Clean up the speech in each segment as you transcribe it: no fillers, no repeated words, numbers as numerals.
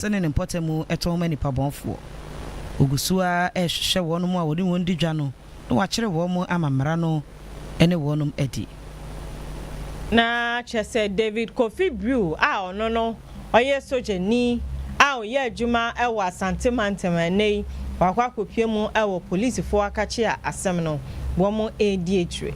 Sene mpotemu etoma nipa bonfo ogusua ehhye wonum a wodi won didwa no na wachire won amamra no ene wonum edi na chese David Kofi Brew a ono no oye sojeni a oye adwuma ewo Asante Mantemane wakwa kopiemu ewo police fo akachi a asem no wo edi etwe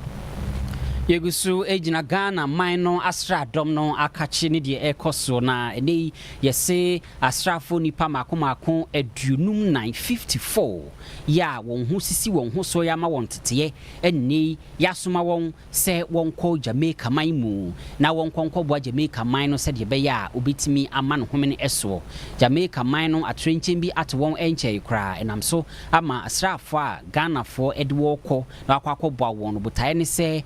Yegusu ejina Ghana mino astra dom no akachi ni de ekoso na ene yese asrafo nipa mako edunum 954 ya won hu sisi won hu so ya ma won teteye ene yasoma won se won ko Jamaica maimu na won konko bo Jamaica mino se de be ya obetimi ama no homene eso Jamaica mino atrenchen bi at won enche kra enam so ama asrafo a Ghana fo edwo ko na akwa bo won botaye ne se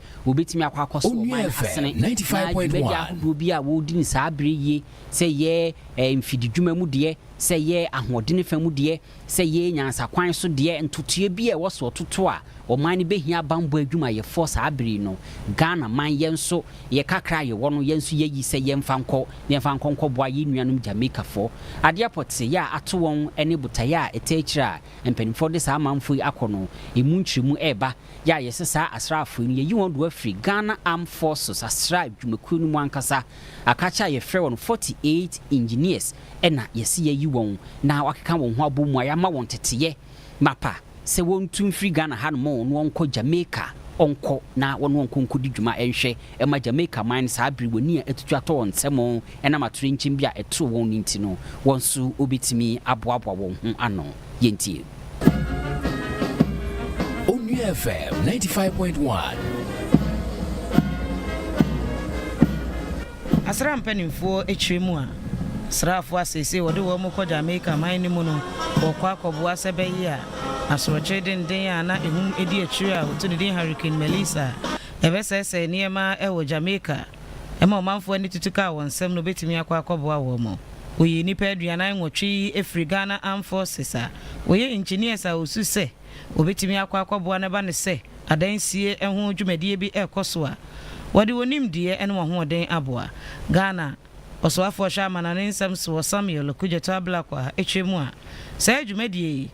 timi akwakoso man asene 95.1 bi a wodi ni sabire ye se ye mfidi dwuma mu de se ye ahodene fa mu de se ye nyansa kwan so de ntotue bi e woso toto a o man behia bambo adwuma ye force abiri no Ghana man ye nso ye kakra ye wono ye nso ye yi se ye mfa nkɔ boa ye nuanum Jamaica fo adeapot se ya ato won ene butaya etechira empanimfo de sa manfo akono emu nchiremu eba ya ye sesa asrafo ni ye won do afri Ghana Armed Forces asra adwumakuo nu ankasa akacha ye frɛ won 48 engineers ena ye se ye yi won na wakeka won ho abomu ayama won teteye mapa se won tumfri Ghana ha no no onko Jamaica onko na won konko di dwuma enhwe ema Jamaica man sa abiri woni a etutu ato won semo ena matrenchim bia eto won ninti no won su obetimi aboabo won ho ano yentie Onua FM 95.1 Asram penimfo etwemu a srafo asese wode wo mo ko Jamaica man ni mu no wokwa akoboa sebeyi a asoroche den a na ehum edi atwiri a wotu den Hurricane Melissa ebesese niema ewo Jamaica ema omanfo ani tutuka won sem no betimi akwa akoboa wo mo oyi nipa aduanan nwotwi efri Ghana Armed Forces a oyi engineers a osuse obetimi akwa akoboa ne ba ne se adansie eho dwumadie bi ekoso a wode wonim die ene wo ho den aboa Ghana oswafo shama na nsam so Samuel kujeto ablakwa etwemu a se dwumadie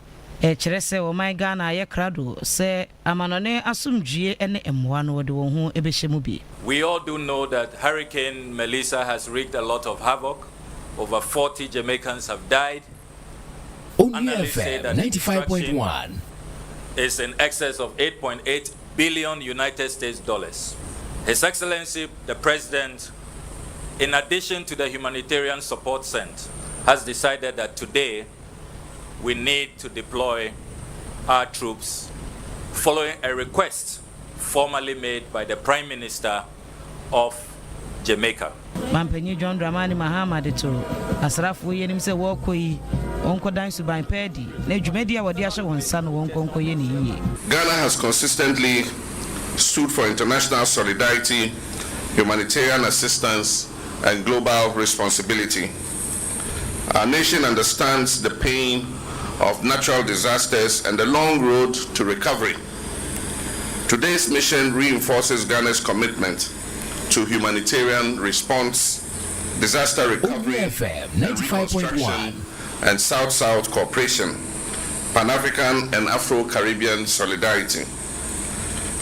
kire se o my Ghana ye krado se amanone asumdue ene emwa no wode wo ho ebehye bi. We all do know that Hurricane Melissa has wreaked a lot of havoc. Over 40 Jamaicans have died. Onua FM 95.1 is in excess of 8.8 billion United States dollars. His Excellency the President, in addition to the humanitarian support sent, has decided that today we need to deploy our troops following a request formally made by the Prime Minister of Jamaica. Mampenyi John Dramani Mahama de to asrafu yenim se wokoyi onko dan suban pedi na dwumadi a wode ahye won sa no wonkonko ye ne yiye. Ghana has consistently stood for international solidarity, humanitarian assistance and global responsibility. Our nation understands the pain of natural disasters and the long road to recovery. Today's mission reinforces Ghana's commitment to humanitarian response, disaster recovery, reconstruction, and South-South cooperation, Pan-African and Afro-Caribbean solidarity.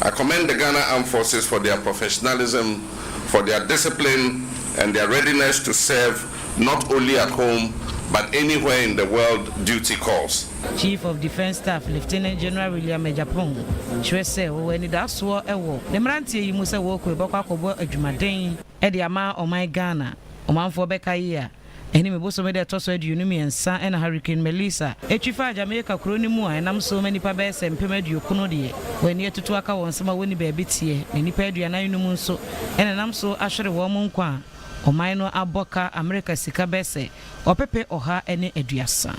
I commend the Ghana Armed Forces for their professionalism, for their discipline, and their readiness to serve not only at home, but anywhere in the world duty calls. Chief of Defense Staff Lieutenant General William Ejapong chwese wo ni daso ewo nemrantie yi mu se wo ko bokwa kobo adwumaden e de ama o my Ghana o manfo beka yi a eni meboso me de toso aduonu miensa e na Hurricane Melissa etwifa Jamaica kroni mu a enam so mani pa be se mpem aduokuno de wani etutu aka won sema woni ba bitie na nipa aduanan no mu nso enam so ahwere wo mu nkwa o man no aboka America sika bese opepe oha ene aduasa.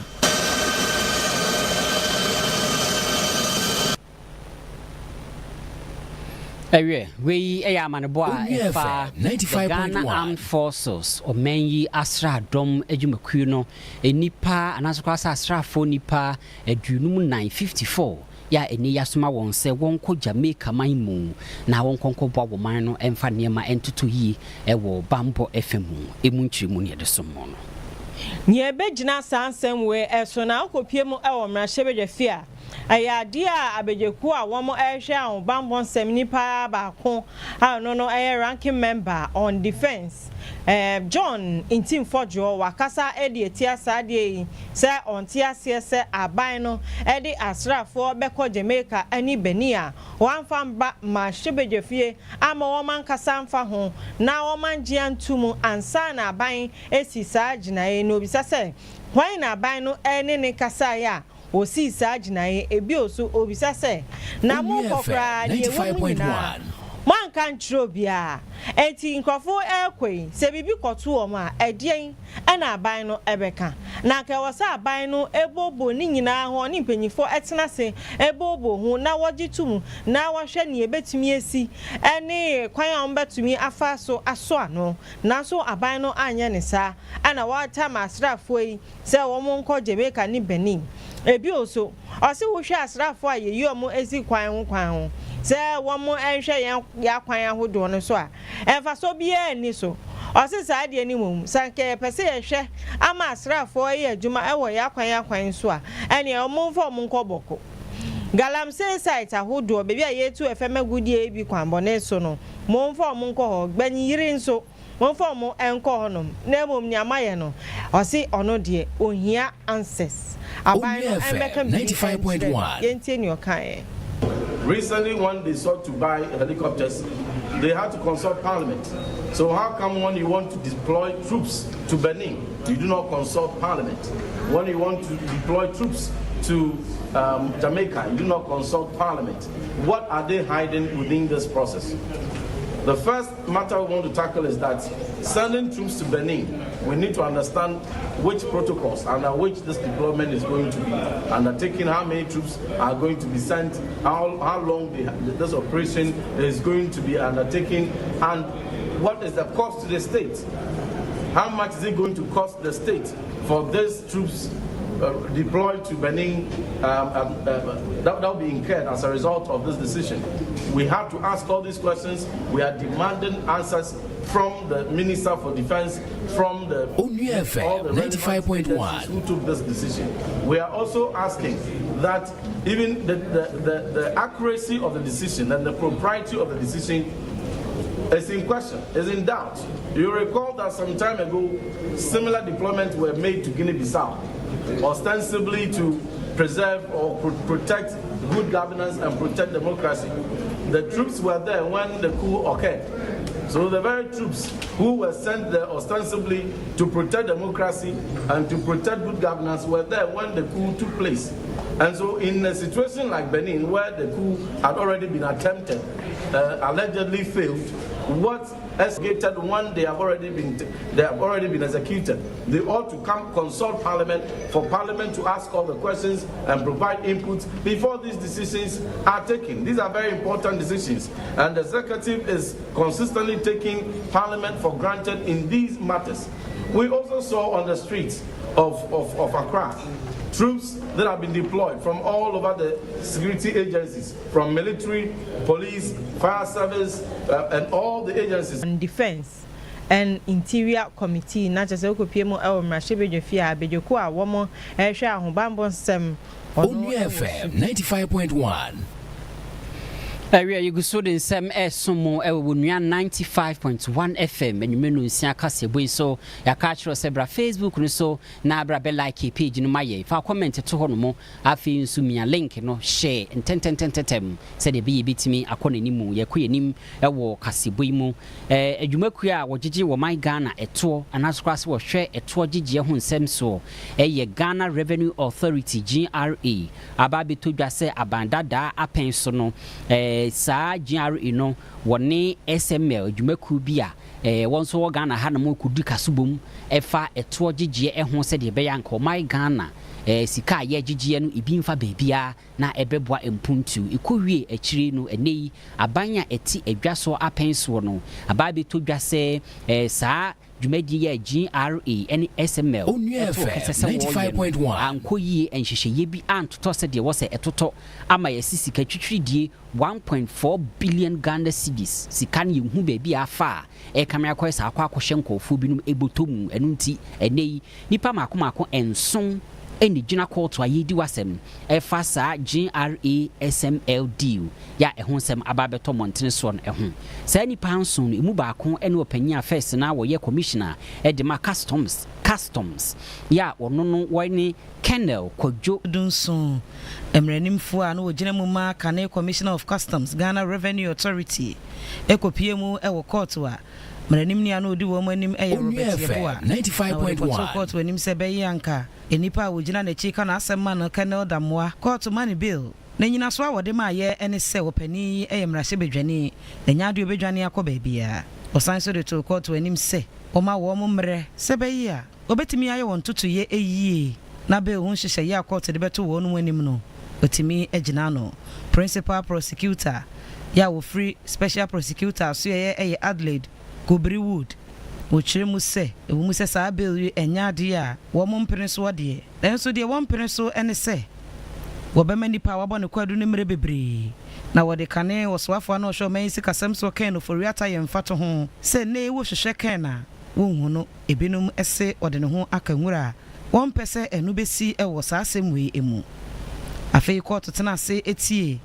We ayamanebo a fa 95.1 Ghana Armed Forces o menyi asra dom adwumakuo no enipa anasokwasa asrafo nipa adunum 954 ya eni yasoma won se won ko Jamaica man mu na won konko bo man no emfa niema entutu yi ewo Bambo FM emu nchirimu ne de somo no Nye begyina sansem we eso na akopie mu e wo mrahye ayade a Agyarko a womo ehwe a bambon sem nipa ba ko a no ranking member on defense John Intimfojo wakasa edi etia sade se ontia se aban no edi asrafo beko Jamaica ani Benia wanfamba ma Agyarko ama woman kasa mfa ho na woman giantumu ansa na aban esi sa ginae no bisa se hwan na aban no ene ne kasa ya osi sa ginae ebi oso obisa se na mo kokra de wo na man kan trobia enti nkofo ekwe se bibi koto o ma edien na aban no ebeka na ka wasa aban no ebobo ni nyina ho ni mpanyifo etena se ebobo hu na wogitum na wohwe ne ebetumi esi ene kwan a mbetumi afa so aso ano na so aban no anya ne sa ana wata masrafo yi se wo mo nko Jamaica ni Benin ebi oso ose wo hwe asrafo a yeyi o mo esi kwan ho se womo enhwe ya kwan ahodo no so a emfa so bia ni so osisa ade ni mum sanke pese ye hwe ama asrafo ye adwuma ewo ya kwan so a ene omumfo munkoboko galamsey site ahodo bebi a yetu efema gudie bi kwan bone so no mumfo munko ho gbanyi yiri nso mumfo mu enko honom na mum nyamaye no osi ono de ohia answers aban no emeka 95.1 yentie ni okan. Recently, when they sought to buy helicopters, they had to consult Parliament. So how come when you want to deploy troops to Benin, you do not consult Parliament? When you want to deploy troops to Jamaica, you do not consult Parliament? What are they hiding within this process? The first matter we want to tackle is that sending troops to Benin, we need to understand which protocols under which this deployment is going to be undertaken, how many troops are going to be sent, how long this operation is going to be undertaken, and what is the cost to the state. How much is it going to cost the state for these troops deployed to Benin that will be incurred as a result of this decision? We have to ask all these questions. We are demanding answers from the Minister for Defense, from the Onua FM 95.1 who took this decision. We are also asking that even the accuracy of the decision and the propriety of the decision is in question, is in doubt. You recall that some time ago, similar deployments were made to Guinea-Bissau, ostensibly to preserve or protect good governance and protect democracy. The troops were there when the coup occurred. So the very troops who were sent there ostensibly to protect democracy and to protect good governance were there when the coup took place. And so in a situation like Benin, where the coup had already been attempted, allegedly failed, what executed when they have already been executed? They ought to come consult Parliament, for Parliament to ask all the questions and provide inputs before these decisions are taken. These are very important decisions, and the executive is consistently taking Parliament for granted in these matters. We also saw on the streets of Accra troops that have been deployed from all over the security agencies, from military, police, fire service, and all the agencies. And defense and interior committee, not just a Okopiemo or Mashibefia, Agyarko, a woman, a share who bamboo stem. Onua FM 95.1. Area you go so den sem somo e wo nua 95.1 FM enwumenu nsia kase boy so ya ka chiro sebra Facebook no so na bra be like page no maye fa comment to ho no mo afi nsu mia link no share ententententem se de be bitimi akona nimu ye ko yenim e wo kase boy mu adwumaku a wo gigi wo my Ghana eto anaskwase wo hwe eto gigi ho nsem so ye Ghana Revenue Authority GRA ababe to dwa se abandada apen so no sa GRA no woni SML dwumaku bia won so Ghana ha na mo kudi kasubom efa eto gigi ho se de be yanko my Ghana sika ye gigi no ibimfa baabia na ebeboa empuntu ikowie akiri no enei abanya eti adwaso apenso no ababe to dwa se sa dwumadi yɛ GRA ne SML Onua FM 95.1 anko yie nhyehyɛeɛ bi antotɔ sɛ deɛ wɔsɛ ɛtotɔ ama yɛsi sika twitwiridie 1.4 billion Ghana cedis sika no yɛhu baabi afa a ɛkame akɔyɛ saa akɔ akɔhyɛ nkɔɔfoɔ binom ɛbɔtɔ mu ɛno nti ɛnɛ yi nipa maako ɛnson ɛne gyina court a yɛdi wasɛm ɛfa saa GRA SML deal ya ɛho nsɛm aba bɛtɔ mmɔntene soɔ no ɛho saa nipa nson no emu baako ɛne ɔpanyin a first na wɔyɛ commissioner ɛde ma customs ya ɔno no wɔne Colonel Kwadwo dunson emranimfo a no wɔgyina mu ma kane Commissioner of Customs Ghana Revenue Authority ekopie mu ɛwɔ court a mranim ni ano odi wɔn anim ɛyɛ Robert Yeboa 95.1 court wanim sɛ bɛyɛ anka enipa a wɔgyina n'akyi ka na asɛm ma no Colonel Damoa court money bill na nyina so a wɔde ma yɛ ɛne sɛ wɔpani ɛyɛ mmarahyɛ bedwane na nyaade obedwane akɔ baabia ɔsan so de to court wanim sɛ ɔma wɔn mmerɛ sɛ bɛyɛ a obetimi ayɛ wɔn totoyɛ ɛyie na be ho hyehyɛ yɛ court de bɛto wɔn no anim no otimi agyina no principal prosecutor ya wo free special prosecutor so yɛ Adelaide Kobri Wood wɔkyerɛ mu sɛ ɛwɔ mu sɛ saa bill yi ɛnya ade a wɔn mpene so deɛ ɛnso deɛ wɔn mpene so ɛne sɛ wɔbɛma nipa a wabɔ ne kwadu ne mmerɛ bebree na wɔde kane wɔsoafo na ɔhwɛ ɔman sikasɛm so kɛn no foriata yɛn mfa to ho sɛ ne ɛwɔ hwehwɛ kɛn na wɔnhu no ebinom ɛse ɔde ne ho aka nwura a wɔn pɛ sɛ ɛno bɛsi ɛwɔ saa asɛm wei emu afei kɔɔto tena ase etie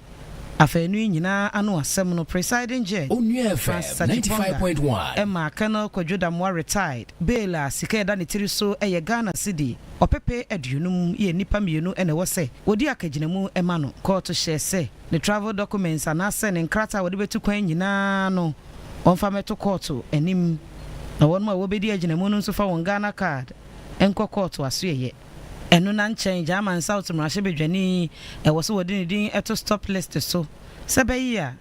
afei no nyinaa ano asɛm no presiding judge Onua FM 95.1 Emma Colonel Kwadwo Damoa retired bail a sika ɛda ne tiri so ɛyɛ Ghana cedi ɔpepe aduonum yɛ nipa mienu ɛna ɛwɔ sɛ wodi akagyinamu ɛma no kɔɔto hyɛ sɛ ne travel documents anaasɛ ne nkrata a wɔde bɛtu kwan nyinaa no ɔmfa mɛto kɔɔto anim na wɔn a wɔbɛdi agyinamu no nso fa wɔn Ghana card ɛnkɔ kɔɔto aso yɛ ɛno na nkyɛn German South mmarahyɛ bedwani ɛwɔ so wɔde ne din ɛto stop list so sɛ bɛyi a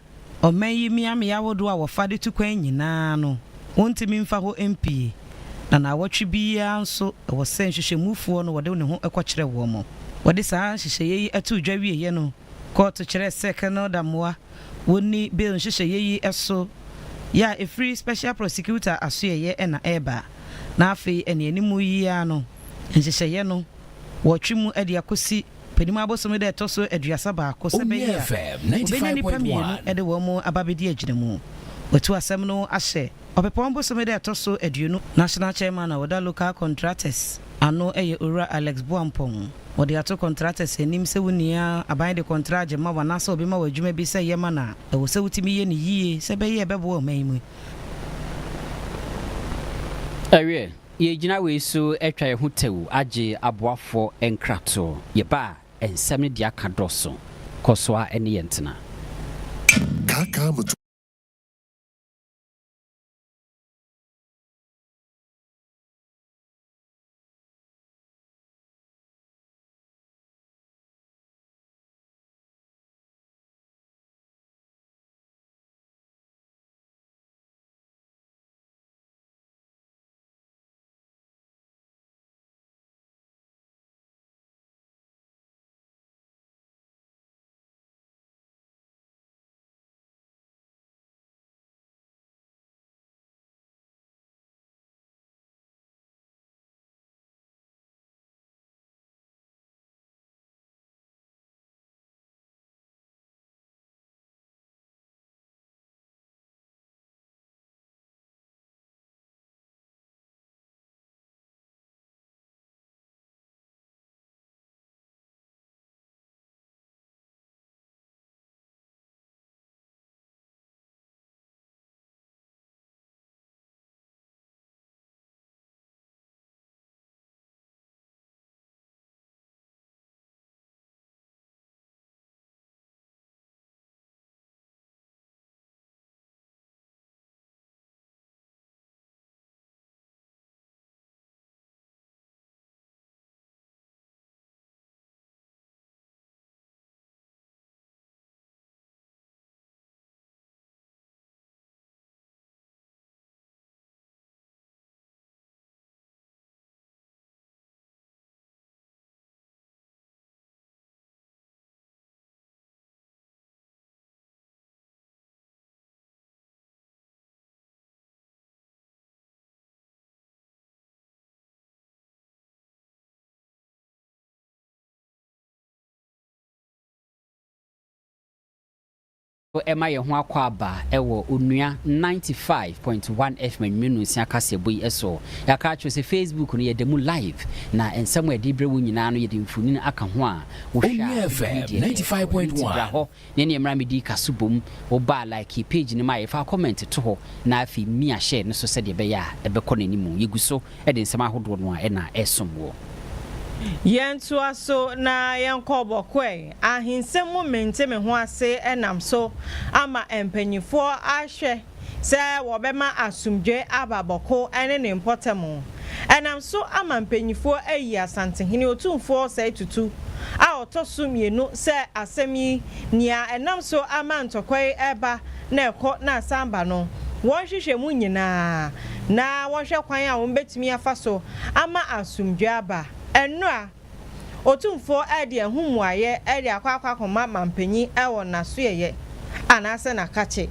ɔman yi miame awodo a wɔfa de tu kwan nyinaa no wɔntimi mfa hɔ MP na wɔtwe biara nso ɛwɔ sɛ nhyehyɛmufoɔ no wɔde ne ho ɛkɔkyerɛ wɔn mo wɔde saa nhyehyɛyɛ yi ɛto dwa wieɛ no court kyerɛ sɛ Colonel Damoa wɔni bill nhyehyɛyɛ yi ɛso ya a free special prosecutor asoyɛ ɛna ɛba na afei ɛne animu yi a no nhyehyɛyɛ no wɔtwe mu ade akosi panima abosom de ɛtɔ so aduasa baako sɛ bɛyɛ obɛnya nipa mienu ɛde wɔn mu ababɛdi agyinamu wɔtu asɛm no ahyɛ ɔpepɔn bosom de ɛtɔ so aduonu national chairman a wɔda local contractors ano ɛyɛ Owura Alex Boampong wɔde ato contractors anim sɛ wonia aban de contract ma wana sɛ obi ma wɔ adwuma bi sɛ yɛma na ɛwɔ sɛ wotimi yɛ ne yie sɛ bɛyɛ ɛbɛboa ɔman mu awie yɛgyina wei so atwa yɛ ho tew agye aboafo nkrato yɛba a nsɛm no de aka dɔso kɔ so a ɛne yɛntena Emma ye ho akwa aba ewo onua 95.1 FM menu sia kase boy eso ya ka atwo se Facebook no ye demu live na ensem e de bre wo nyina no ye de mfuni aka ho a wo hwa FM 95.1 ne ne mra medi kasubom wo ba like page ni ma ye fa comment to ho na afi mi a share no so se de be ya e be kɔ nanimu yeguso e de nsem ahodo no a e na esomwo Yentu aso na yenko bokwe ahinsem momente me ho ase enam so ama empanyifo ahwe se wo bema asumdwe ababoko ene ne impotemo enam so ama empanyifo ayi asantehene otumfo se tutu a otoso mienu se asemi nia enam so ama ntokwe eba na ekọ na samba no won hwehwe mu nyina na won hwe kwan a won betimi afa so ama asumdwe aba enra otumfo ade ehumuaye ade akwakwa koma mampanyi ewo naso yeye anase na kache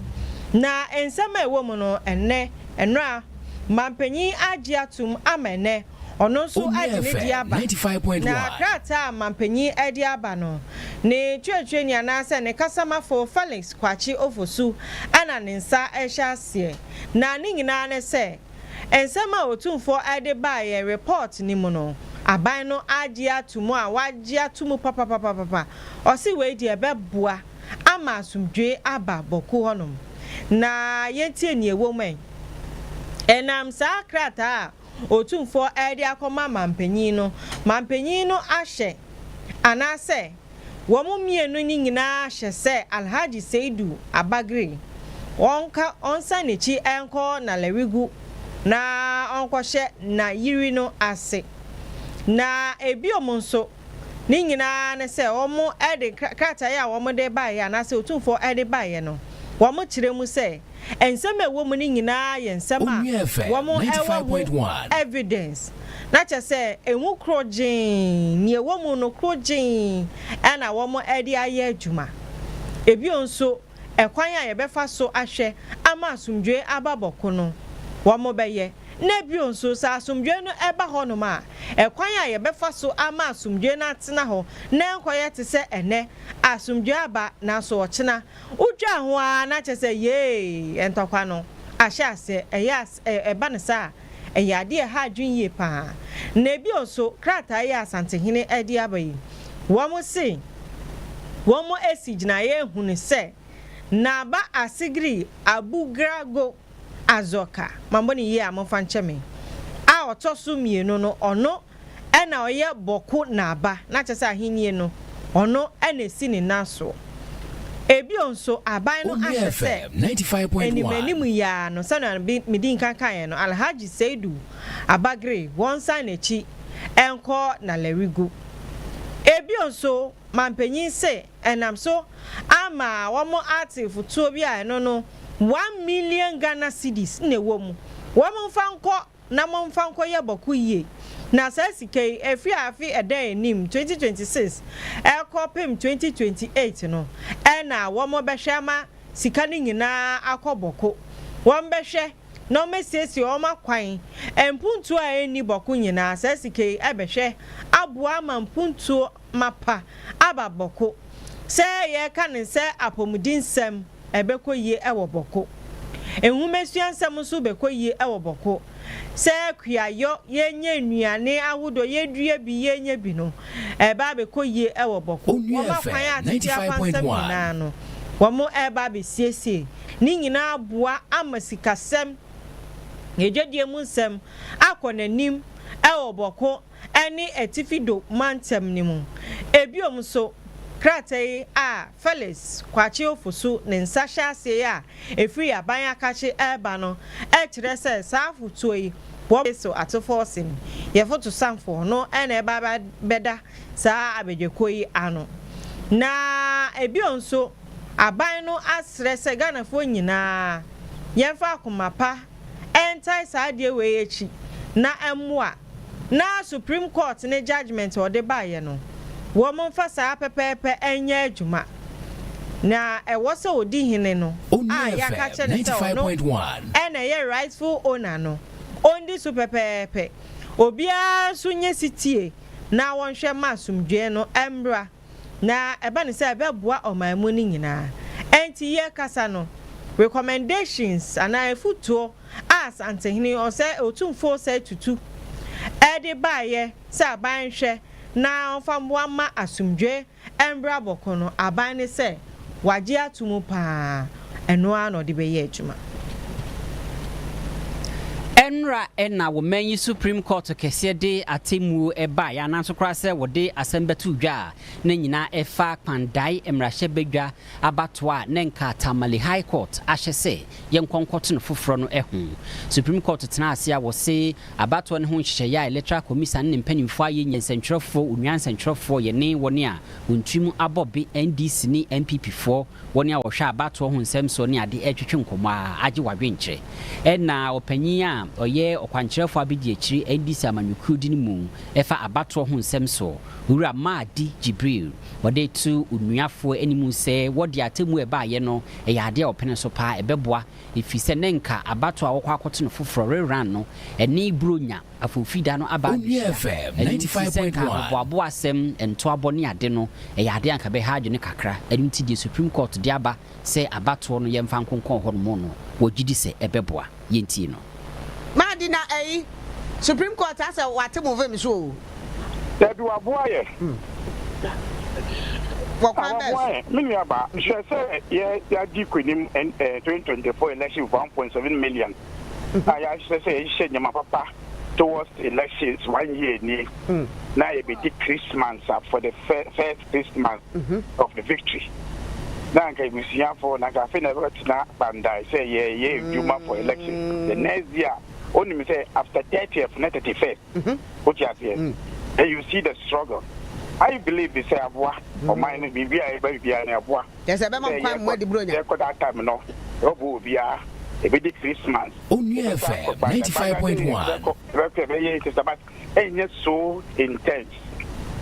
na ensema ewo mu no enne enra mampanyi agiatum amene ono so ade ne diaba na krata mampanyi ade aba no ne twetweni anase ne kasamafo Felix kwachi ofosu ana ne nsa ehya ase na ne nyina ne se ensema otumfo ade ba ye report ni mu no aban no Agyarko a Agyarko papa osi we di ebeboa ama asumdwe aba boku honom na yentie ni ewo men enam sa krata otumfo ade akoma mampanyin no ahye anase wo mu mienu ni nyina ahye se Alhaji Seidu Abagre onsa nechi enko na lerigu na onkɔhye na yiri no ase na ebiom nso ni nyina ne se omo ede krata ya omo de bae na se otumfo ede bae no omo kire mu se ensem ewo mu ni nyina ye ensem a omo evidence na che se enwu krojin ni ewo mu no krojin na omo ede aye adwuma ebiom nso ekwan a ye befa so ahwe ama asumdwe ababoko no womo beye na bio nso sa asumdwe no eba ho no ma ekwan a ye befa so ama asumdwe na atena ho na enkoye te se ene asumdwe aba na so ochena udwa ho a na che se ye entokwa no ahye ase eba ne sa eyade ha adwun ye pa na bio nso krata ye asantehene edi abayi womo se womo esigina ye hunu se na ba asigri abugrago azoka mamboni ye amofa ncheme a otoso mienu no ono ena oye boku na aba na chese ahenie no ono ena esi ni naso ebio nso aban no ahese 95.1 enimenimu ya no sana midin kankan no Alhaji Seidu Abagre wonsa nechi enko na lerigu ebio nso mampanyin se enam so ama womo active tuo bi a no 1 million Ghana cedis ne womu womu fanko na momfanko ye boku ye na sasike efi afi eda enim 2026 ekopim 2028 no na womo behwema sika ni nyina akoboko wom behwe no mesesi oma kwan empuntu a eni boku nyina sasike ebehwe aboa mampuntu mapa ababoko se ye kan se apomudinsem ebekoye ewo boko enhumesuansem so bekoye ewo boko se kuayo yenye nuane awodo yedua bi yenye bi no eba bekoye ewo boko woma kwan ati afansem nyina no womo eba be siesie ni nyina aboa amasikasem yedwadie mu nsem akonanim ewo boko eni etifido mantem nimu ebiom so kratai a Felix kwachi ofusu ne nsahya ase a efiri aban akache eba no kire se safutuo yi wo so atofo sin ye foto sanfo no ena eba beda sa abedweko yi ano na ebio nso aban no asre se ganafo nyina yemfa akomapa entai sa de we echi na emmoa na Supreme Court ne judgment ode baye no woman fasa pepepe enye adwuma na ewose odi hene no ya ka che ne se no ena ye rightful owner no ondi su pepepe obia so nye sitie na wonhwe masumdwe no embra na eba ne se ebeboa omanmu ni nyina enti ye kasa no recommendations and I footto as antehini or say otumfo say tutu ede baye say aban hwe na fam wama asumdwe embra bokono aban ne say wagye atumu pa eno ano de beye adwuma Enra ena wo manyi Supreme Court kese de atemu eba ya nanso kra se wo de asembetu dwa na nyina efa kwandai emrahye bedwa abatoa nenka Tamale High Court ahye se yenkonkot no foforo no ehu Supreme Court tena ase a wo se abatoa ne ho nhye ya electoral commission ne mpanimfo aye nyensentrofo unwansentrofo ye ne woni a ontwim abobe NDC ni MPP4 woni a wo hwa abatoa ho nsem so ne ade etwetwe nkomo a age wadwenche ena opanyin a oye okwankyerefo abedi akiri NDC amanyuku di mu efa abato ho nsem so wura Maadi Jibril wode tu unuafo animu se wode atemu eba ye no eyade a opene so pa ebeboa efise nenka abato a wokwa akoto no foforo reran no eni bronya afofida no aba FM 95.1 boabo asem ento abone ade no eyade anka be ha adwene kakra eni ti di Supreme Court di aba se abato no yemfa nkonkon ho no no wogidi se ebeboa yenti no Madina Supreme Court has a what move me so. That do a boy. Nhyiraba, she said, yeah, Agyarko in 2024 election 1.7 million. I say, she my papa towards elections 1 year. Now it be Christmas for the first Christmas of the victory. Now I will see for Nagafe never to Bandai say, yeah, you for election. The next year. Only me say after 30th, not 31st. What you say? And you see the struggle. I believe they say Abwa or mine be Abwa. There's a man quite more the brother. That time no. Robo via a big Christmas. Onua FM 95.1. It's so intense.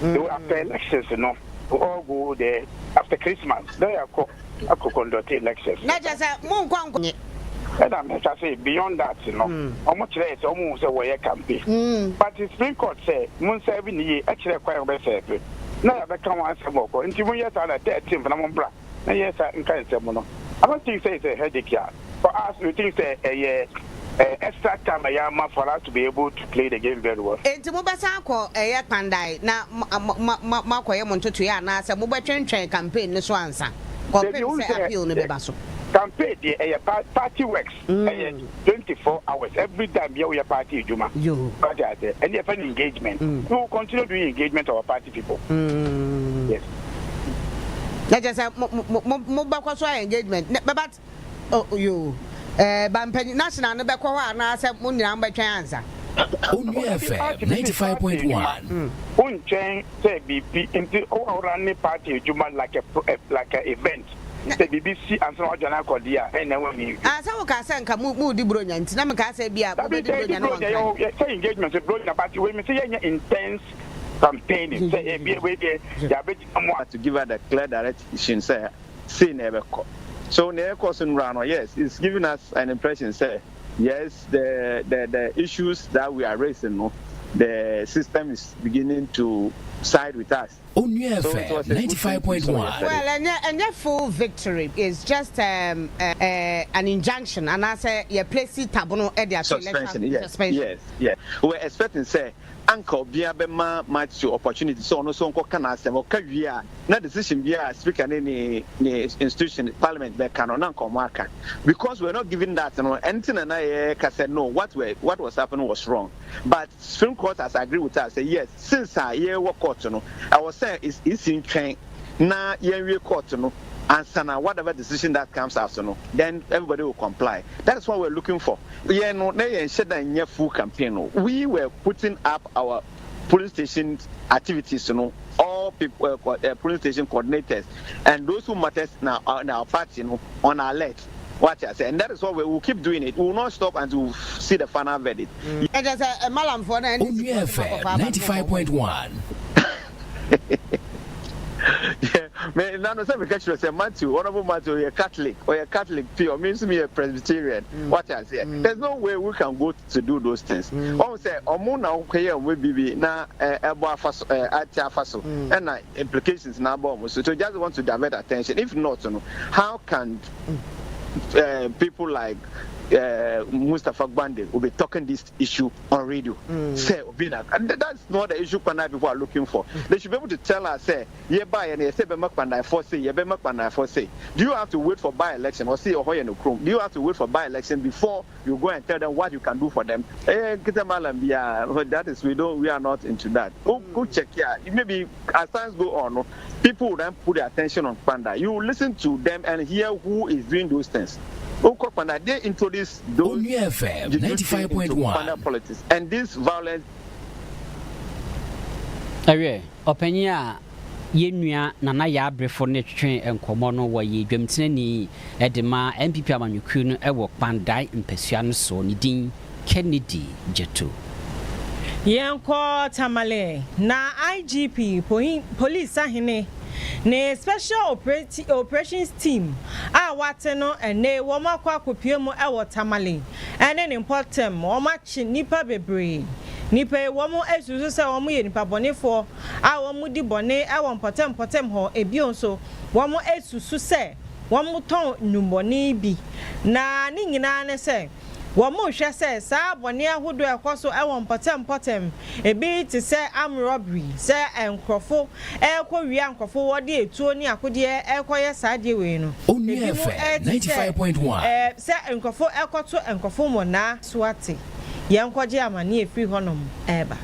After elections, you know, we all go there after Christmas. There I conduct elections. Not just a moon. And I'm just say beyond that, you know, how much less almost a way campaign. But the Supreme Court say, Moon 7 years actually quite better. Now I become one more. Until 1 year on a 13 from Mombra. Yes, I can't say mono. I don't think it's a headache here. For us, we think a extra time for us to be able to play the game very well. And to Mubasako, a year pandai, now Marco Yamonto to Yana, a mobile train campaign, no answer. Campaign the party works 24 hours every time your party Juma. And you have an engagement. We will continue doing engagement of our party people. Yes. Let us have mobile engagement. But you national Nebeko and I said Moon number chance. Onua FM 95.1. Unchain say BP into our running party Juma like a event. The BBC and some Agyarko dia and then when you as I can say mood bronya nti na me ka say bia engagement the bronya but we say intense campaigning say be we dey to give her the clear direction say never call so never question run yes it's giving us an impression say yes the issues that we are raising no the system is beginning to side with us. Onua FM 95.1. Well, and that full victory is just an injunction, and I say you place it tabono at the suspension. Yes. We're expecting say uncle biabema match opportunity so no so can ask them okay na decision bia speaker any institution parliament be can on come because we're not giving that no anything and I said no what was happening was wrong but Supreme Court has agreed with us say yes since I hear what court no I was saying it's in train na we court no and whatever decision that comes after no then everybody will comply. That's what we're looking for. Full campaign. We were putting up our police station activities, all people police station coordinators and those who matters now on our party, on our alert. What I say, and that is what we will keep doing it. We will not stop until we see the final verdict. And there's a malam for Onua FM 95.1. Me na no say me catch you say Matthew, honorable Matthew, you're Catholic or you're Catholic pure means me a Presbyterian. What I say? There's no way we can go to do those things. One say omo na okeye we bibi na ebo afaso ati afaso and implications na bomb. So just want to divert attention. If not, how can people like Mustafa Gbande will be talking this issue on radio? Say, and that's not the issue people are looking for. They should be able to tell us, say, do you have to wait for by-election or see or do you have to wait for by-election before you go and tell them what you can do for them? That is, we are not into that. Go check here. Maybe as times go on, people will then put their attention on Panda. You listen to them and hear who is doing those things. They introduce those Onua FM 95.1 politics and this violence. Openya yenua nana ya abrefo ne twetwen enkomo no wo ye dwamtenani edema MPP amanyuku no ewo Pandai mpesua no so ne din Kennedy Jeto. Yenko Tamale na IGP police ahene ne special operations team wate no ene wo makwa kopie mu ewo Tamale ene ne important wo machi nipa bebre nipa wo mu esusu se wo mu ye nipa bonefo wo mu di bone ewo potem ho ebio nso wo mu esusu se wo mu ton nyumboni bi na ni nyina ne se wo mu hwe se sa bone ahodo ekoso ewo potem ebi ti se am robbery se enkrofo wi enkrofo wo de etuo ni akode ekoye saade we no Onua FM 95.1 se enkrofo ekoto enkrofo mo na swati yenkoje amane efiri honom eba.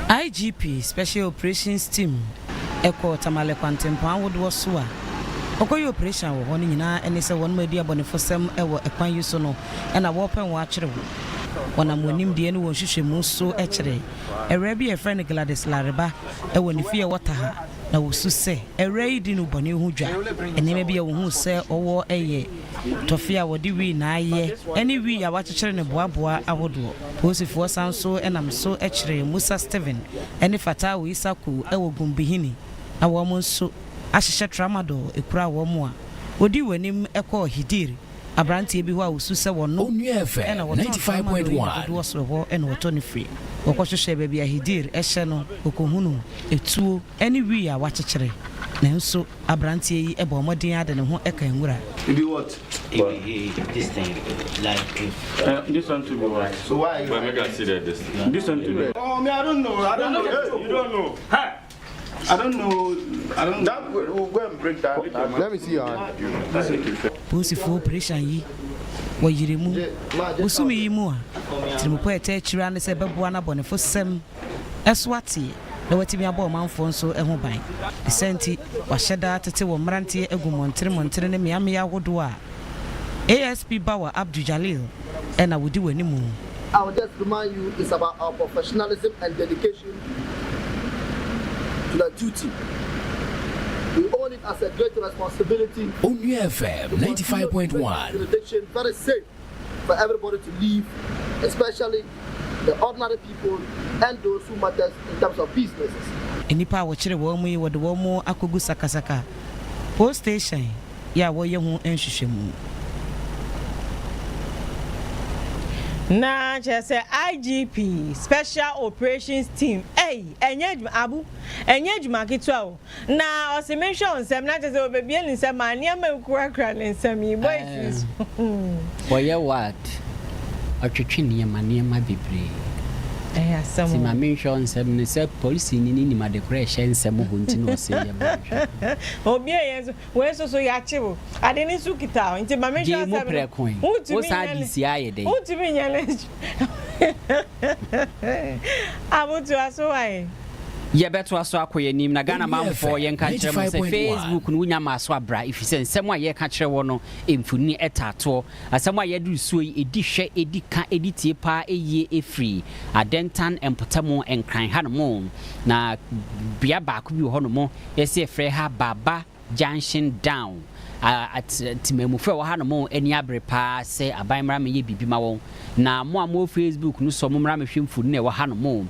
IGP Special Operations Team Eko Tamale Kwantempa wodo so a okoyo operation wo hono nyina ene se won madu abonefosem ewo ekwan yuso no ena wo pen wo akere wo wona monim de ne wo hwehwemu so ekere ewra bi e friend Gladys Lareba ewo ne fie wota ha na wo su se ewra yi di no bone hu dwa ene me bi e wo hu se owo eye tofia wodi wi na aye ene wi ya wakekere ne boaboa ahodo posifo sanso enam so ekere Musa Steven ene fata wo Isaku ewo gumbihini awo mo so ahyehyɛ tramadol ekura wo mo a odi wanim ekɔ hidiri abrantie bi ho a wosu sɛ wono Onua FM 95.1 do so ho ene woto ne free wɔkɔhyehyɛ baabi a hidiri ɛhyɛ no okohunu etuo ene wi a wakyekere na nso abrantie yi ɛbɔ modin ade ne ho ɛka nwura be what this thing like this one to be what so why But make I see that this one to be oh me I don't know hey, you don't know hey I don't know. That will go and break that. Let me see your hand. Posifo operation yi wo yiremu usumi yi mu a trimpo etechira ne se beboa na bonefo sem eswati na watimi abo manfo nso eho ban esenti wahyeda tete wo mrantie egumontere ne miamia wodo a ASP Bawa Abdul Jalil ena wodi wanimu. I will just remind you it's about our professionalism and dedication to the duty. We own it as a great responsibility. Onua FM 95.1 Jurisdiction very safe for everybody to live, especially the ordinary people and those who matter in terms of businesses. Enipa wo kire wo mu yi wo de wo mu akogu sakasaka. Post station ya wo ye hu enhwehwemu. Na just say IGP Special Operations Team enye abu enye djuma kitwa o na o se mention nsem na just say obebi en nsem ania ma kura nsem yi boys boye what atwetwe niema bebre asem si ma mention nsem ne se police ni ma de kura hye nsem ho ntino se ye ma obi eyenso we so ya chiwo ade ni su kita o nti ma mention nsem wo sa di si aye dey wo timi nyale abutu aso wai ye beto aso akoye nim na Ghana manfo ye nka kire mo se Facebook no nya maso abra ifise nsem a ye ka kire wo no emfuni etato asem a ye du suo edi hwe edi ka edi tie pa eye efri adentan empotamo enkran ha no mo na bia ba ko bi ho no mo ye se frɛ ha baba junction down at timemu fe wo ha no mo eni abre pa se aban mra me ye bibima won na mo amo Facebook no so mo mra me hwemfuni na wo ha no mo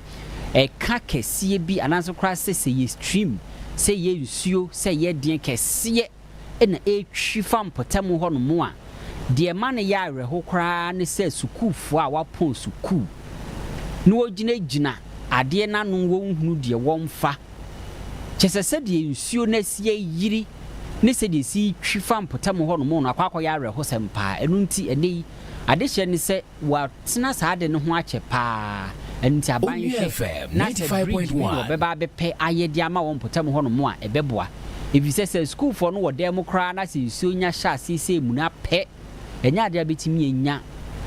eka kesie bi ananso kra se ye stream sɛ yɛ nsuo sɛ yɛ deɛ kɛseɛ ɛna ɛtwi fam potamu hɔ no mu a deɛ ma no yɛ awerɛho koraa ne sɛ sukuufoɔ a wapɔn sukuu na wɔgyinagyina adeɛ n'ano wɔnhunu deɛ wɔmfa kyɛ sɛ deɛ nsuo no asi yiri ne sɛ deɛ si twi fam potamu hɔ no mu no akɔ yɛ awerɛho sɛm paa ɛno nti ɛnɛ yi adehyɛ ne sɛ wɔatena saa de no ho akyɛ paa ɛno nti aban hwɛ na sɛ bridge bi wɔbɛba abɛpɛ ayɛ de ama wɔn potamu hɔ no mu a ɛbɛboa ɛfiri sɛ sukuufoɔ no wɔ dan mu koraa na sɛ nsuo nya hyɛ asesɛ mu na pɛ ɛnyɛ adeɛ bɛtumi ɛnya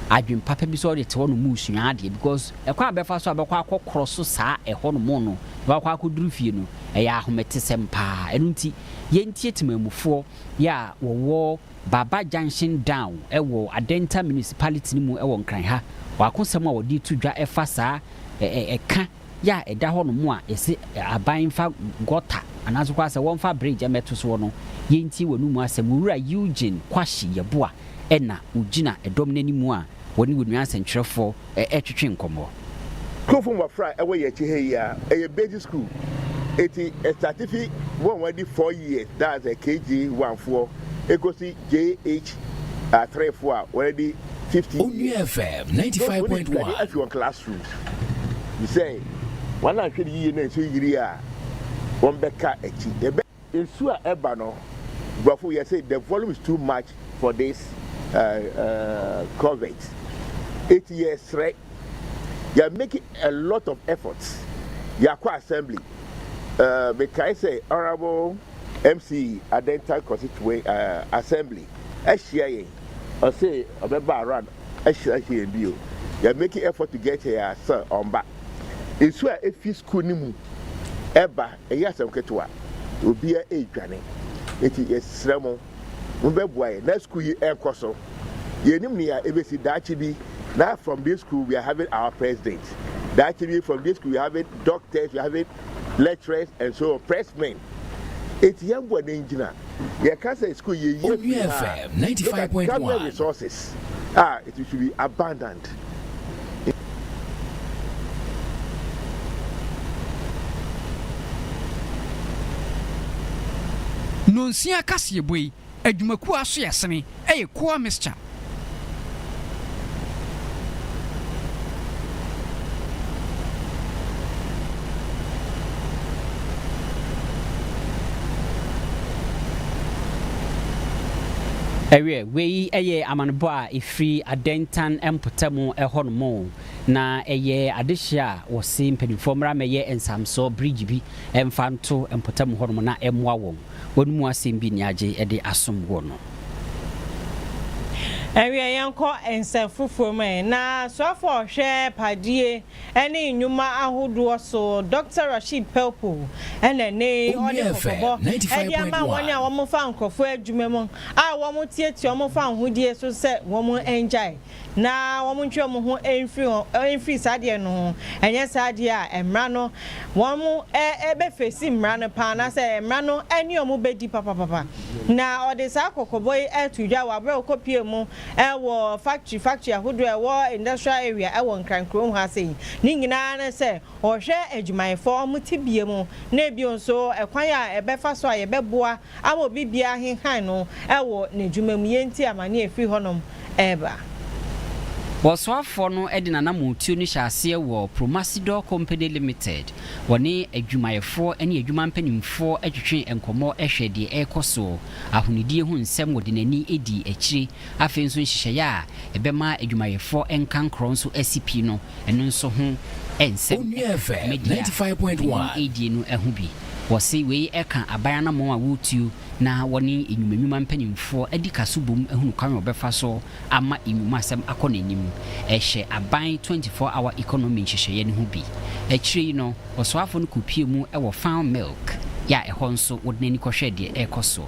adwen papa bi sɛ ɔde te hɔ no mu sua adeɛ because ɛkwan a bɛfa so a bɛkɔ akɔkorɔ so saa ɛhɔ no mu no bɛkɔ akɔduru fie no ɛyɛ ahomete sɛm paa ɛno nti yɛntie temamufoɔ yɛ a wɔwɔ Baba Junction down ɛwɔ Adenta municipality no mu ɛwɔ nkran ha wakosɛm a wɔde to dwa ɛfa saa ɛka yɛ a ɛda hɔ no mu a ɛsɛ aban fa gɔta anaso kwa sɛ wɔmfa bridge ɛmɛto so no yɛntie wɔ no mu asɛm wura Eugene Kwashi Yeboa ɛna ugina ɛdɔm n'anim a wɔne wɔ nua asɛntwerɛfoɔ ɛtwetwe nkɔmmɔ Kofo Mafra ɛwɔ yɛ kyi hɛ ya ɛyɛ basic school eti certificate one wadi 4 years that's a KG1 for Ecosi JH 3-4 already 50 Onua FM 95.1 if you classroom you say one and 20 years na so yiri a one beka echi ensu a eba no before you say the volume is too much for this COVID 8 years right you are making a lot of efforts you are quite assembly because say honorable MC Adenta Constituent Assembly SCIA or say about around SCIA and you are making effort to get here sir on back it's where if you school nimu eba a yes am ketua will be a journey it is sermon mbeboy next school you enkoso yenim nia ebesi dachibi now from this school we are having our president dachibi from this school we are having doctors we are having lecturers and so pressmen. It's young boy engineer. You can't say school you FM 95.1 resources. It should be abundant. Nonsia Cassiabui, Edumaku Asiasani, a core mixture. Ewe we eye amanbo a efri adentan empotamu ehɔ no mo na eye adehia wo se mpanimfo mra meye ensamso bridge bi emfanto empotamu hɔ no na emwa wɔn wonmu asɛm bi ni age ede asom wo no Ewe yanko ensafufu me na soafo hwe padie ene nnwuma ahodo so Dr. Rashid Pelpo ene ne ode kokobo ede ama woni a wo mo fa nkofo adwuma mu a wo mo tietie wo mo fa hodie so se wo mo enjoy na wo mo ntwe mo ho enfri sade no enye sade a emra no wo mo ebe fesi mra no pa na se emra no eni o mo bedi papa na ode sa kokobo etudwa wa bra okopie mu ewo factory ahodo ewo industrial area ewo nkrankrom ha sei ni nyina na se ohwe adwumayefo mutibie mu na ebio nso ekwan a ebefa so a yebeboa ama obibia henhan no ewo na adwumam yenti amane efri honom eba Waswafo no edina na mutuo ni hyase wo Promasido Company Limited woni adwumayefo ene adwuma mpanimfo atwetwe enkomo ehwede ekoso ahunidie hu nsem wode nani edi akiri afi nso nhyehyɛ ya ebema adwumayefo enkankro nso SCP no eno nso ho ensem 95.1 edi no ehu bi wose we eka abayana mo a wotuo na woni enyumanwuma mpanimfo edi kasubom ehunu kwan obefa so ama enyuma asem akonanim ehye aban 24-hour economy nhyehyɛ ne ho bi akiri no osoafo no kopie mu ewo farm milk ya ehɔ nso wodnani kɔhwɛ de ekoso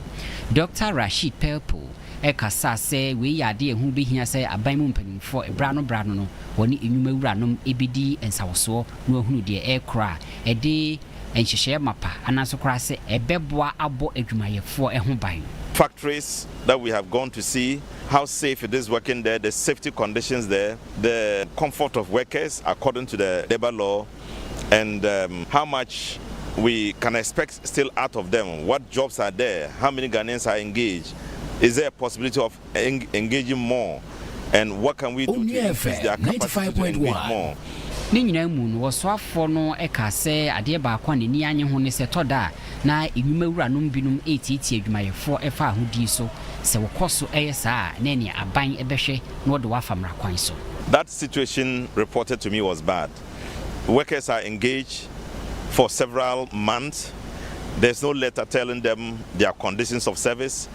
Dr. Rashid Pelpo ekasa se we yade ehu behia sɛ aban mu mpanimfo brano no woni enyuma wuranom ebedi ensawoso no ehunu de ekra ede enhyehye mapa anaso kra se ebeboa abo adwumayefo eho ban factories that we have gone to see how safe it is working there, the safety conditions there, the comfort of workers according to the labor law, and how much we can expect still out of them? What jobs are there? How many Ghanaians are engaged? Is there a possibility of engaging more? And what can we do to increase their capacity to engage more? Ne nyina mu no wosoafo no eka se ade ba kwa ne ni anye ho ne se toda na enwuma wura no binum etiti adwumayefo efa ahudi so se wokoso eyesa na ne aban ebehwe na wode wafamra kwan so. That situation reported to me was bad. Workers are engaged for several months. There's no letter telling them their conditions of service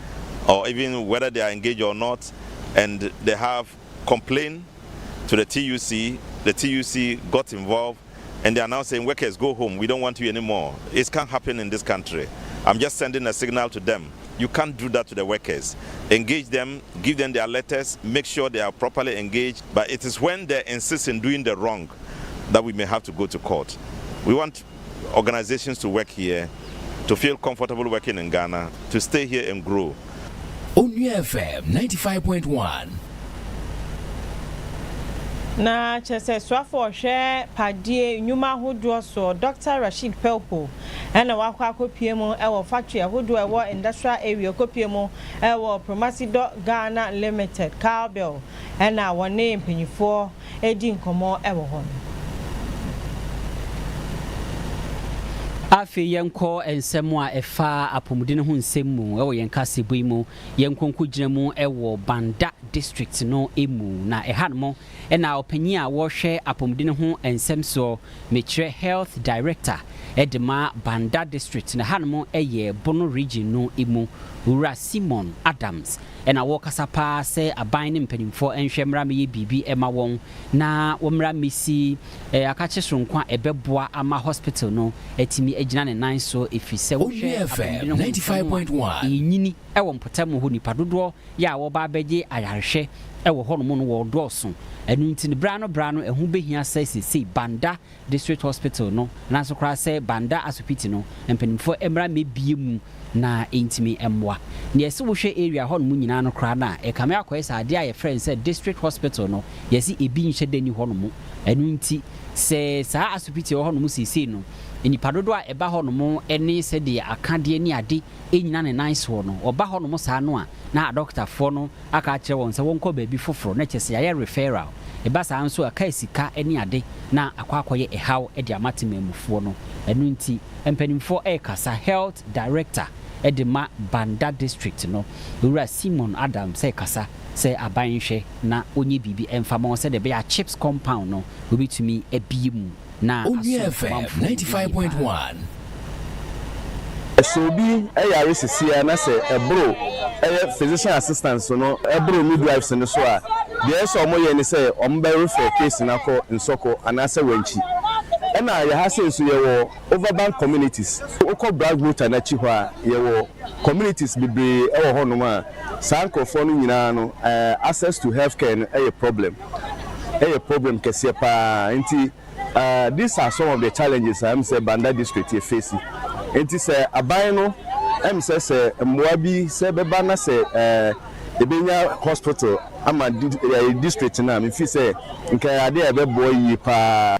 or even whether they are engaged or not, and they have complained to the TUC. The TUC got involved, and they are now saying, workers, go home, we don't want you anymore. It can't happen in this country. I'm just sending a signal to them. You can't do that to the workers. Engage them, give them their letters, make sure they are properly engaged, but it is when they insist in doing the wrong that we may have to go to court. We want organizations to work here, to feel comfortable working in Ghana, to stay here and grow. Onua FM 95.1. Na chese swafo hwe padie nyuma hodo so Dr. Rashid Pelpo ena wakwa akopie mu ewo factory hodo ewo industrial area kopie mu ewo Promasido Ghana Limited Cowbell ena wone mpanyifo edi nkomo ewo ho. Afi yenko ensemu a efa apomudine ho nsemu ewo yenka sebui mu yenkonko gyina mu ewo Banda district no emu na ehanmo ena opanyi a wo hwe apomudine ho ensem so mechre health director edema Banda district na hanmo eye Bono region no emu Ura Simon Adams ena wo kasapa se aban ne mpanimfo enhwemra me bibi ema won na womra mesi akache sonkwa ebeboa ama hospital no etimi ejina ne nan so efise wo hwe 95.1 enyini ewo mpotamu ho nipa dodo ya wo ba beje ayarehwe ewo ho no wo doso enu ntini brano ehu behia sese Banda district hospital no na so kra se Banda asopiti no mpanimfo emra me biemu na intimi emwa ne yesi wo hwe area ho no nyina no kra na e kame akoyesa ade a ye friend say district hospital no yesi ebi nhye dani ho no mu enu nti se saa asopiti ho no mu sisi no enipa dodo a eba ho no mu eni se de akade ni ade enyina ne nice ho no oba ho no mu saa no a na doctor fo no aka kire won se wonko ba bi foforo na kyese ya referral eba saa nso aka esika eni ade na akwakoye ehaw e de amatemamufo no enu nti empanimfo kasa health director edema Banda district no Ura Simon Adams kasa se abanhwe na onye bibi emfama se de be a chips compound no obitumi ebiemu na Onua FM 95.1. So bi yare sisia na se ebro physician assistant so no ebro midwives no so a dey so mo ye ni se ombe refer case na ko nsoko anase wanchi ena ya ha se so ye wo overbank communities oko Bragwater na chi ho a ye wo communities bibre e wo ho no ma sankofo no nyina no access to healthcare no problem kese pa nti these are some of the challenges I'm say Banda district is facing. Enti say aban no em say mmoa bi say beba na say ebenya hospital ama district na me fi say nka ade e be boy yi pa.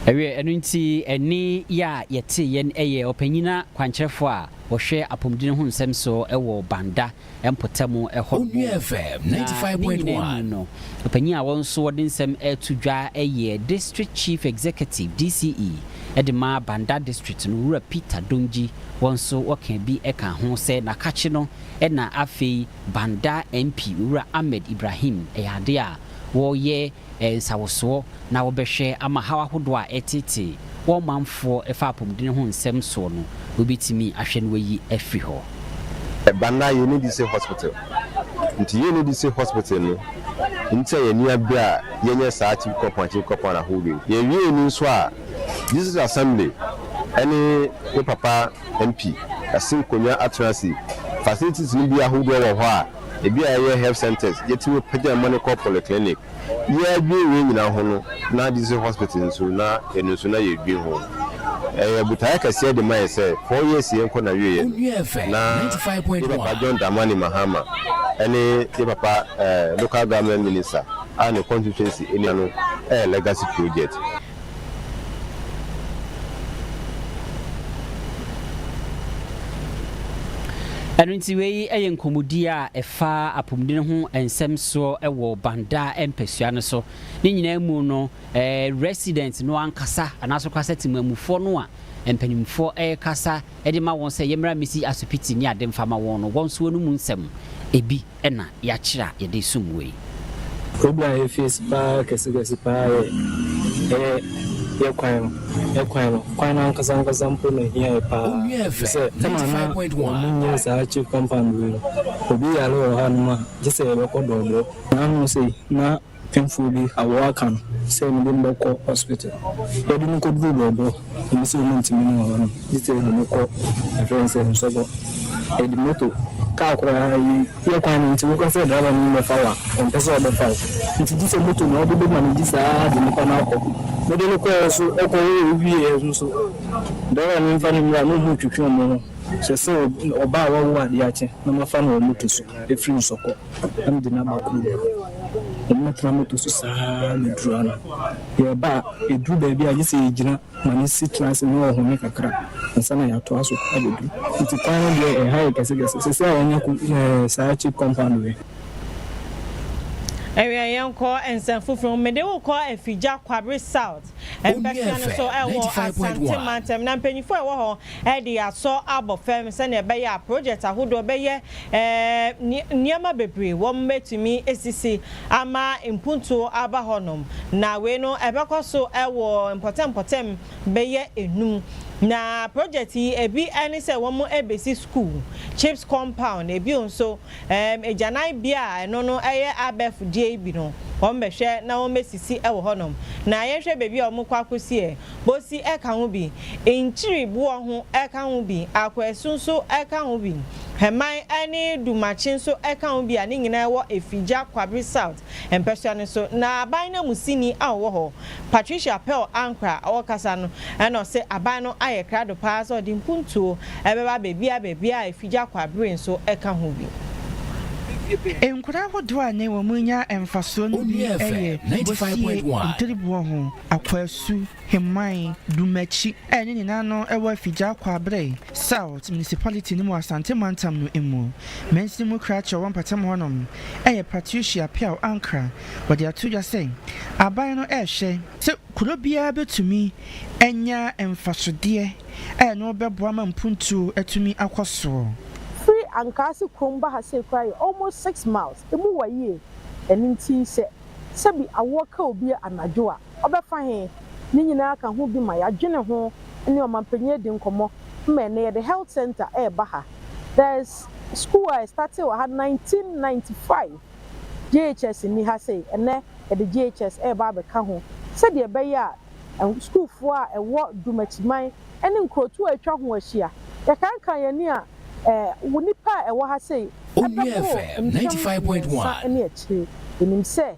Ewe enu nti eni ya yete yen eye opanyina kwankyerefo a wohwe apomdine ho nsem so ewo Banda empotamu eho Onua FM 95.1 no opanyina wonso wode nsem etudwa eye district chief executive DCE edema Banda district no Ura Peter Donji wonso wokan bi eka ho se na kache no na afei Banda MP Ura Ahmed Ibrahim eyade a wo ye sawoso na wo behwe ama hawa hodo a etete wo manfo efa apomdine ho nsem so no obitimi ahwe no yi afri ho Banda you need this hospital nti you need this hospital no nti ye ni abia yenye saati kopo na hodo ye wie ni so a this is assembly any papa MP asin konya atrasi facilities ni bia hodo wo ho a ebi aye health centers yetimi pagya money call polyclinic ye adwe nyina ho no na this hospital so na enu so na ye dwe ho butaya kase de mai say 4 years yenko na wie na 95.1 John Damani Mahama any papa local government minister and constituency any no legacy project ɛno nti wei ɛyɛ nkɔmmɔdi a ɛfa apɔmuden ho nsɛm so ɛwɔ banda mpɛsua no so ne nyinaa mu no resident no ankasa anaso kasa timamufoɔ no a mpanimfoɔ ɛkasa ɛde ma wɔn sɛ yɛmmra mesi asopiti ne ade mfama wɔn no wɔn so no mu nsɛm ebi ɛna yɛakyerɛ yɛde sum wei problem a face pa kɛse pa kwan na nkasa mpo na hia pa sɛ tama na saa chief compound we obi yale wɔ ha no ma gye sɛ yɛbɛkɔ dɔɔdɔ na no sɛ na pemfo bi awɔ aka no sɛ ne dem bɛkɔ hospital yɛde no kɔduru dɔɔdɔ ɛmi sɛ ɔmo ntimi no wɔ hɔ no gye sɛ ne kɔ ɛfrɛ sɛ nsɔbɔ ɛde moto kaa koraa yɛ kwan no nti wokɔ sɛ driver no bɛfa wa ɔmpɛ sɛ ɔbɛfa wo nti gye sɛ moto na ɔde bɛma no gye saa de nipa no akɔ mede no kɔɛ so ɛkɔ wɔwieɛ nso driver no mfa no mmra na ɔmu twitwi ɔmo no sɛ sɛ ɔba a wɔwo adeɛ akyɛ na mafa no wɔ moto so ɛfiri nsɔkɔ na mede no aba kuro ɔmɛtena moto so saa meduru ano yɛba a ɛduru baabi a gye sɛ yɛgyina ma ne si tena ase ne ɔhome kakra nsa na yɛatoa so abɛduru nti kwan no deɛ ɛha yɛ kɛsekɛse sɛ sɛ a wɔnyɛ saa cheap compound wei area yanko ensem fufuru mede wo ko afija kwabre south empefia no so ewo asante mantem na mpanyifo ewo ho e de aso abofem se na ebe ya project ahodo be ye niama bebre wo metumi esisi ama impunto aba honom na we no ebekoso ewo important be ye enum na project yi ebi ani se wo mo ebesi school chips compound ebi onso ejanai bia eno no eye abefu die bi no won behwe na won mesisi ewo honom na ye hwe bebi o mo kwakosi e bosi eka ho bi enchiri bo ho eka ho bi akwasunso eka ho bi heman ani dumachin so eka ho bi ani nyina ewo efija kwabre south empesua ne so na aban na musini a wo ho Patricia Pearl Ankra awokasa no eno se aban no aye krado pa so di mpuntuo ebeba bebi a efija kwabre nso eka ho bi Enkura hodo a ne womunya emfaso no bi eye 95.1 tribuo ho akwasu heman dumachi ene nyina no ewo afija kwabre south municipality ni mo asante mantam no emu mensi mu kracho won patam honom eye Patricia Pearl Ankra wode atoja sei aban no ehwe se kuro bia betumi enya emfasode no beboa ma mpuntu atumi akoso free and kasi kromba ha say cry almost 6 miles emu waye eninti se bi awoka obi anajo a obefa he ni nyina ka ho bi ma ya dwene ho ne o mampanyi di nkomo mmene the health center baha there's school I started had 1995 JHS ni ha say ene the JHS ba be ka ho se de be ya school fo a ewo dumachiman ene nkrotu atwa ho ahia ya kan ya ni a wonipa ewo ha say FM 95.1 ene achi enim say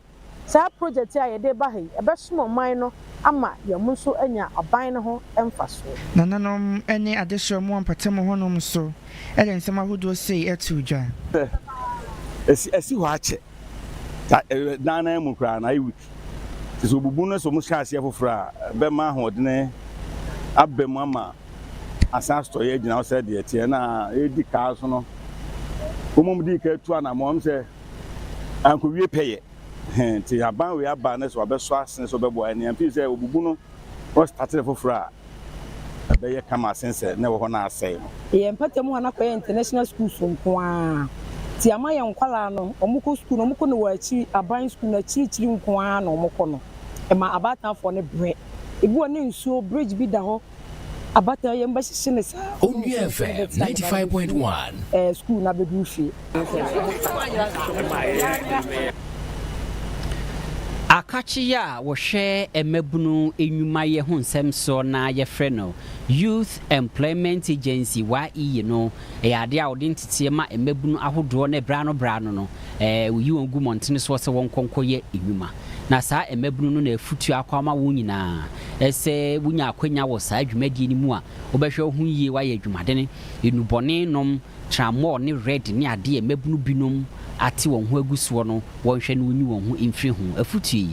sa project a yede ba he ebesomo man no ama yemu so anya aban no ho emfaso nananom ene adehyo mo ampatem honom so ele nsema hodo sei etudwa esi ho ache nana mu kra na iwi so bubu no so mo hase afofra be ma hodene abem ama asasto ye gina o de tie na edi ka so no omom di ka tu ana mo se anko wie peye ti aban we aba na so abeso asen so bebo ani amfi se obubu no o started afofra be ye kama sense na wo ho na asai ye mpatem ho na kwa international school so nkoa ti ama ye nkwala no omuko school no omuko no wachi aban school na chiri nkoa na omuko no e ma abatan fo ne bre ebi woni nsuo bridge bi da ho abata ye mba hihye ne sa Onua FM 95.1 school na bedu hwie akachi ya wo hwe emabunu enwuma ye ho nsem so na ye frɛ no Youth Employment Agency YE no ade a wode ntete ma emabunu ahodo na brano no yi won gu montene so se won konkoye enwuma na saa emabunu no na afutu akwama wo nyina ese wunya akwanya wo saa adwumadi ni mu a wobɛhwɛ ho yie wa ye adwumadene enubɔne nom tramol ne red ne ade emabunu binom ate wɔn ho agusuo no wɔnhwɛ no ni wɔn ho mfiri ho afutu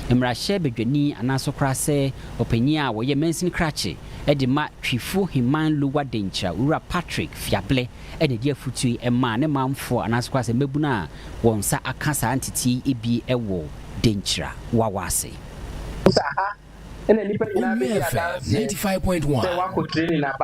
mmarahyɛ badwani anaso kora sɛ opanyin a wɔyɛ mansin krache de ma twifo himan lowa dencha ura Patrick Fiable de di afutu ma ne manfo anaso kora sɛ mabuna wɔn sa aka saa ntiti ebi ɛwɔ denchra wawase Onua FM 95.1